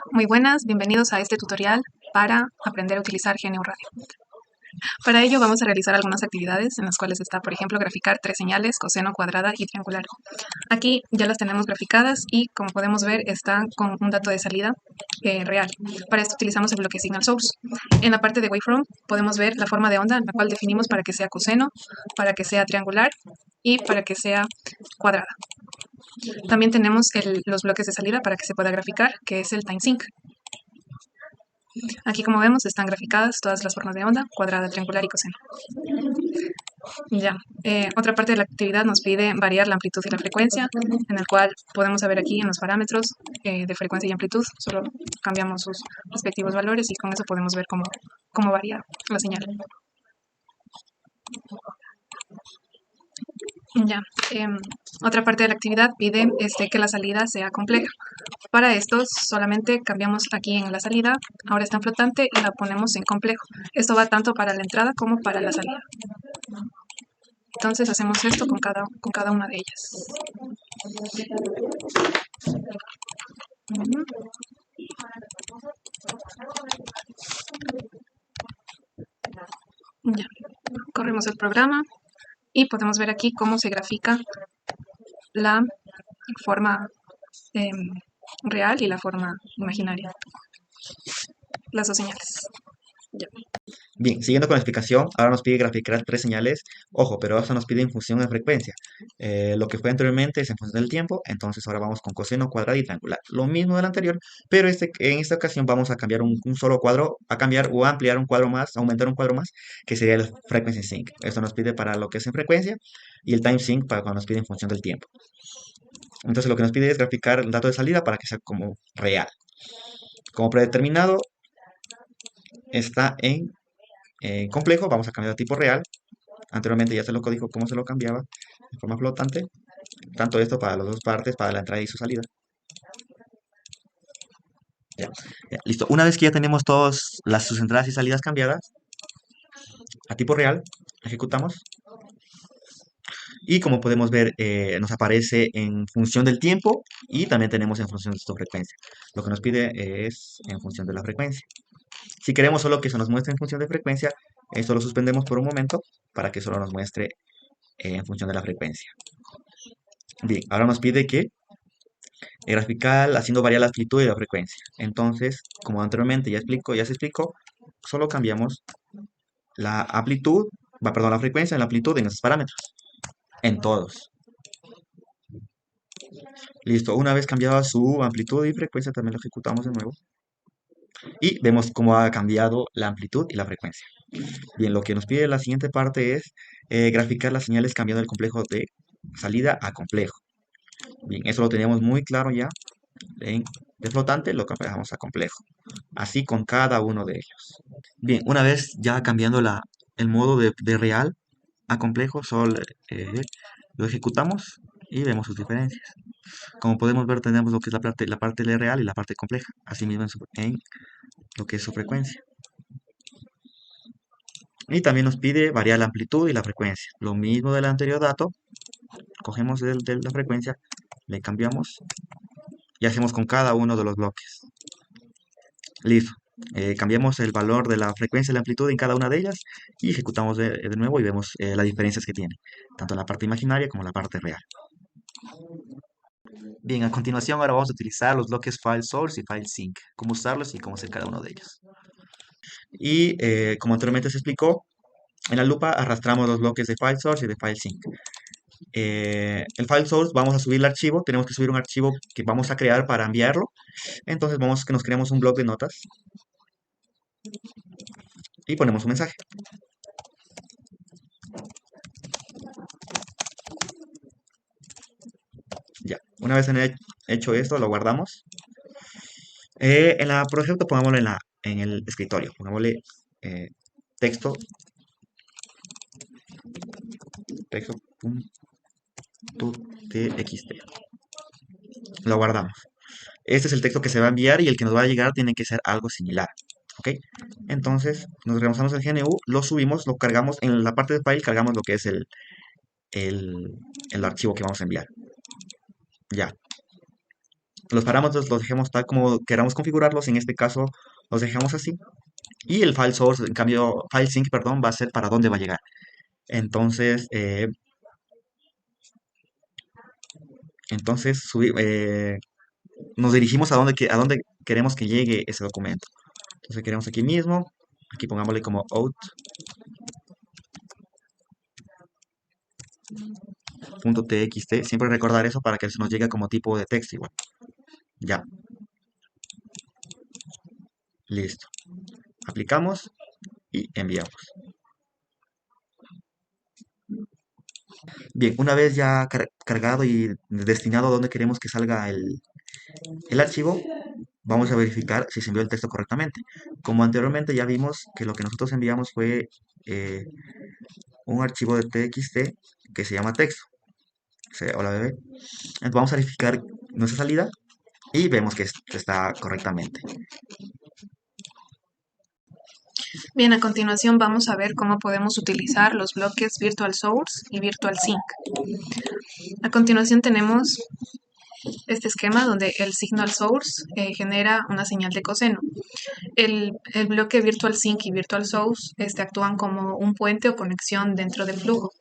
Muy buenas, bienvenidos a este tutorial para aprender a utilizar GNU Radio. Para ello vamos a realizar algunas actividades en las cuales está, por ejemplo, graficar tres señales, coseno, cuadrada y triangular. Aquí ya las tenemos graficadas y como podemos ver están con un dato de salida real. Para esto utilizamos el bloque Signal Source. En la parte de Waveform podemos ver la forma de onda en la cual definimos para que sea coseno, para que sea triangular y para que sea cuadrada. También tenemos los bloques de salida para que se pueda graficar, que es el TimeSync. Aquí, como vemos, están graficadas todas las formas de onda, cuadrada, triangular y coseno. Ya, otra parte de la actividad nos pide variar la amplitud y la frecuencia, en el cual podemos saber aquí en los parámetros de frecuencia y amplitud, solo cambiamos sus respectivos valores y con eso podemos ver cómo varía la señal. Ya, otra parte de la actividad pide que la salida sea compleja. Para esto solamente cambiamos aquí en la salida, ahora está en flotante y la ponemos en complejo. Esto va tanto para la entrada como para la salida. Entonces hacemos esto con cada una de ellas. Ya, corremos el programa y podemos ver aquí cómo se grafica la forma real y la forma imaginaria, las dos señales. Ya. Bien, siguiendo con la explicación, ahora nos pide graficar tres señales. Ojo, pero eso nos pide en función de frecuencia. Lo que fue anteriormente es en función del tiempo, entonces ahora vamos con coseno, cuadrado y triangular. Lo mismo del anterior, pero en esta ocasión vamos a cambiar un solo cuadro, a cambiar o a ampliar un cuadro más, aumentar un cuadro más, que sería el frequency sync. Esto nos pide para lo que es en frecuencia y el time sync para cuando nos pide en función del tiempo. Entonces lo que nos pide es graficar el dato de salida para que sea como real. Como predeterminado está en complejo, vamos a cambiar a tipo real. Anteriormente ya se lo dijo cómo se lo cambiaba de forma flotante. Tanto esto para las dos partes, para la entrada y su salida. Ya, ya, listo. Una vez que ya tenemos todas sus entradas y salidas cambiadas a tipo real, ejecutamos. Y como podemos ver, nos aparece en función del tiempo y también tenemos en función de su frecuencia. Lo que nos pide es en función de la frecuencia. Si queremos solo que se nos muestre en función de frecuencia, esto lo suspendemos por un momento para que solo nos muestre en función de la frecuencia. Bien, ahora nos pide que graficar haciendo variar la amplitud y la frecuencia. Entonces, como anteriormente ya se explicó, solo cambiamos la amplitud, perdón, la frecuencia y la amplitud en esos parámetros, en todos. Listo, una vez cambiada su amplitud y frecuencia, también lo ejecutamos de nuevo. Y vemos cómo ha cambiado la amplitud y la frecuencia. Bien, lo que nos pide la siguiente parte es graficar las señales cambiando el complejo de salida a complejo. Bien, eso lo teníamos muy claro ya. De flotante lo cambiamos a complejo. Así con cada uno de ellos. Bien, una vez ya cambiando el modo de real a complejo, solo lo ejecutamos y vemos sus diferencias. Como podemos ver, tenemos lo que es la parte de real y la parte compleja. Asimismo en lo que es su frecuencia. Y también nos pide variar la amplitud y la frecuencia. Lo mismo del anterior dato, cogemos de la frecuencia, le cambiamos y hacemos con cada uno de los bloques. Listo. Cambiamos el valor de la frecuencia y la amplitud en cada una de ellas y ejecutamos de nuevo y vemos las diferencias que tiene, tanto la parte imaginaria como la parte real. Bien, a continuación ahora vamos a utilizar los bloques File Source y File Sync, cómo usarlos y cómo hacer cada uno de ellos. Y como anteriormente se explicó, en la lupa arrastramos los bloques de File Source y de File Sync. El File Source vamos a subir el archivo, tenemos que subir un archivo que vamos a crear para enviarlo. Entonces nos creamos un bloc de notas y ponemos un mensaje. Ya, una vez hecho esto, lo guardamos. Por ejemplo, pongámoslo en el escritorio. Pongámosle eh, texto, texto.txt. Lo guardamos. Este es el texto que se va a enviar y el que nos va a llegar tiene que ser algo similar. ¿Ok? Entonces, nos revisamos el GNU, lo subimos, lo cargamos. En la parte de file cargamos lo que es el archivo que vamos a enviar. Ya. los parámetros los dejemos tal como queramos configurarlos, en este caso los dejamos así. Y el file source, en cambio, file sync, perdón, va a ser para dónde va a llegar. Entonces, nos dirigimos a dónde queremos que llegue ese documento. Entonces queremos aquí mismo, aquí pongámosle como out.txt, siempre recordar eso para que se nos llegue como tipo de texto igual. Ya, listo. Aplicamos y enviamos. Bien, una vez ya cargado y destinado a donde queremos que salga el archivo, vamos a verificar si se envió el texto correctamente. Como anteriormente ya vimos que lo que nosotros enviamos fue eh, un archivo de TXT que se llama texto. Hola bebé. Entonces vamos a verificar nuestra salida y vemos que está correctamente. Bien, a continuación vamos a ver cómo podemos utilizar los bloques Virtual Source y Virtual Sync. A continuación tenemos este esquema donde el signal source genera una señal de coseno. El bloque Virtual Sync y Virtual Source actúan como un puente o conexión dentro del flujo.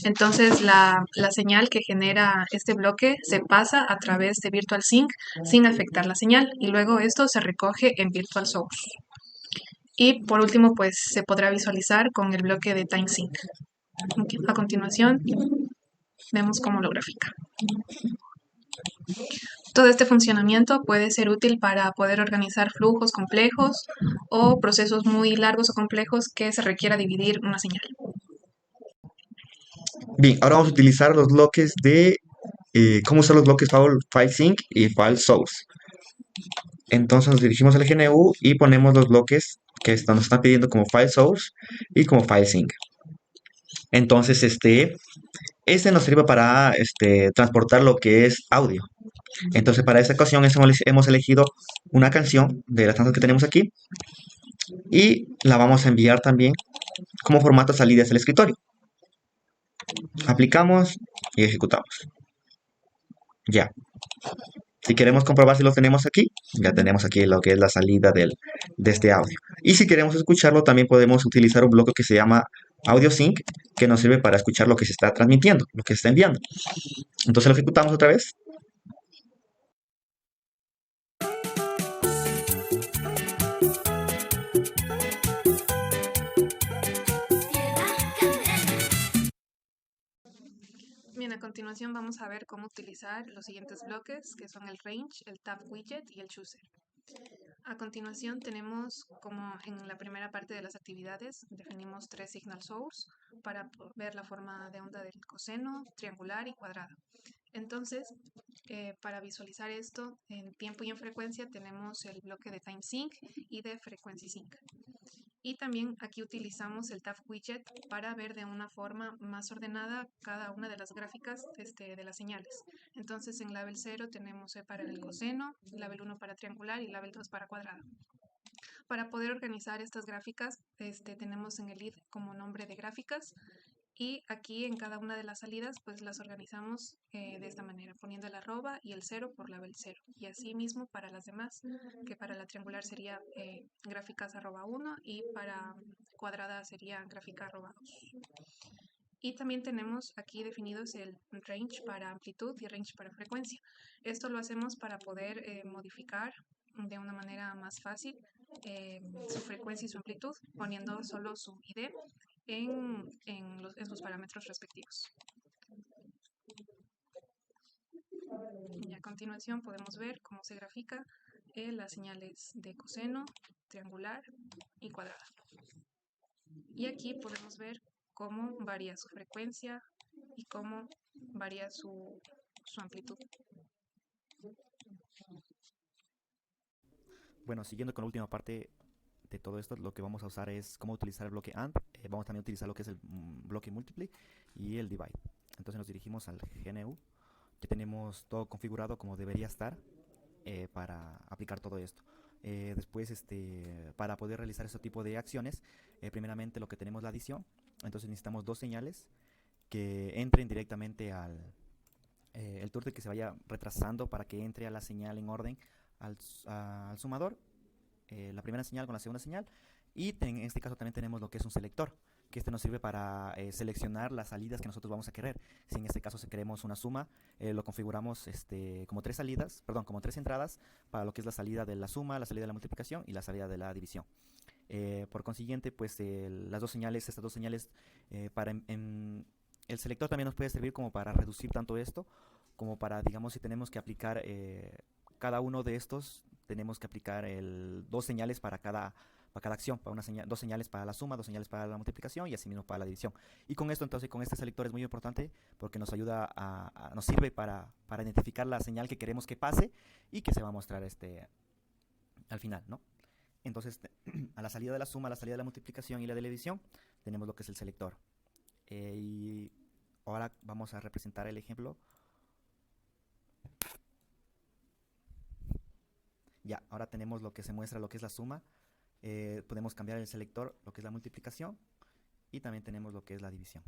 Entonces la señal que genera este bloque se pasa a través de Virtual Sync sin afectar la señal y luego esto se recoge en Virtual Source. Y por último, pues se podrá visualizar con el bloque de TimeSync. A continuación, vemos cómo lo grafica. Todo este funcionamiento puede ser útil para poder organizar flujos complejos o procesos muy largos o complejos que se requiera dividir una señal. Bien, ahora vamos a utilizar los bloques cómo usar los bloques file sync y file source. Entonces nos dirigimos al GNU y ponemos los bloques que nos están pidiendo como file source y como file sync. Entonces, este nos sirve para transportar lo que es audio. Entonces, para esta ocasión hemos elegido una canción de las tantas que tenemos aquí y la vamos a enviar también como formato salida hacia el escritorio. Aplicamos y ejecutamos. Ya. Si queremos comprobar si lo tenemos aquí, ya tenemos aquí lo que es la salida de este audio. Y si queremos escucharlo, también podemos utilizar un bloque que se llama Audio Sync, que nos sirve para escuchar lo que se está transmitiendo, lo que se está enviando. Entonces lo ejecutamos otra vez. Bien, a continuación vamos a ver cómo utilizar los siguientes bloques, que son el range, el tab widget y el chooser. A continuación tenemos, como en la primera parte de las actividades, definimos tres signal source para ver la forma de onda del coseno, triangular y cuadrada. Entonces, para visualizar esto en tiempo y en frecuencia tenemos el bloque de time sync y de frequency sync. Y también aquí utilizamos el tab widget para ver de una forma más ordenada cada una de las gráficas de las señales. Entonces en Label 0 tenemos para el coseno, Label 1 para triangular y Label 2 para cuadrado. Para poder organizar estas gráficas, tenemos en el id como nombre de gráficas y aquí en cada una de las salidas pues las organizamos de esta manera, poniendo el arroba y el 0 por label 0. Y así mismo para las demás, que para la triangular sería gráficas arroba 1 y para cuadrada sería gráfica arroba 2. Y también tenemos aquí definidos el range para amplitud y range para frecuencia. Esto lo hacemos para poder modificar de una manera más fácil su frecuencia y su amplitud, poniendo solo su ID en sus parámetros respectivos. Y a continuación podemos ver cómo se grafica las señales de coseno, triangular y cuadrada. Y aquí podemos ver cómo varía su frecuencia y cómo varía su amplitud. Bueno, siguiendo con la última parte de todo esto, lo que vamos a usar es cómo utilizar el bloque AND. Vamos también a utilizar lo que es el bloque Multiply y el Divide. Entonces nos dirigimos al GNU, que tenemos todo configurado como debería estar para aplicar todo esto. Después, para poder realizar este tipo de acciones, primeramente lo que tenemos la adición. Entonces necesitamos dos señales que entren directamente al el turtle que se vaya retrasando para que entre a la señal en orden al sumador, la primera señal con la segunda señal. Y en este caso también tenemos lo que es un selector, que este nos sirve para seleccionar las salidas que nosotros vamos a querer. Si en este caso si queremos una suma, lo configuramos como tres salidas, perdón, como tres entradas para lo que es la salida de la suma, la salida de la multiplicación y la salida de la división. Por consiguiente, pues las dos señales, estas dos señales, el selector también nos puede servir como para reducir tanto esto, como para, digamos, si tenemos que aplicar cada uno de estos, tenemos que aplicar dos señales para cada acción, para dos señales para la suma, dos señales para la multiplicación y así mismo para la división. Y con esto, entonces, con este selector es muy importante porque nos ayuda nos sirve para identificar la señal que queremos que pase y que se va a mostrar al final, ¿no? Entonces, a la salida de la suma, a la salida de la multiplicación y la de la división, tenemos lo que es el selector. Y ahora vamos a representar el ejemplo. Ya, ahora tenemos lo que se muestra, lo que es la suma. Podemos cambiar el selector, lo que es la multiplicación, y también tenemos lo que es la división.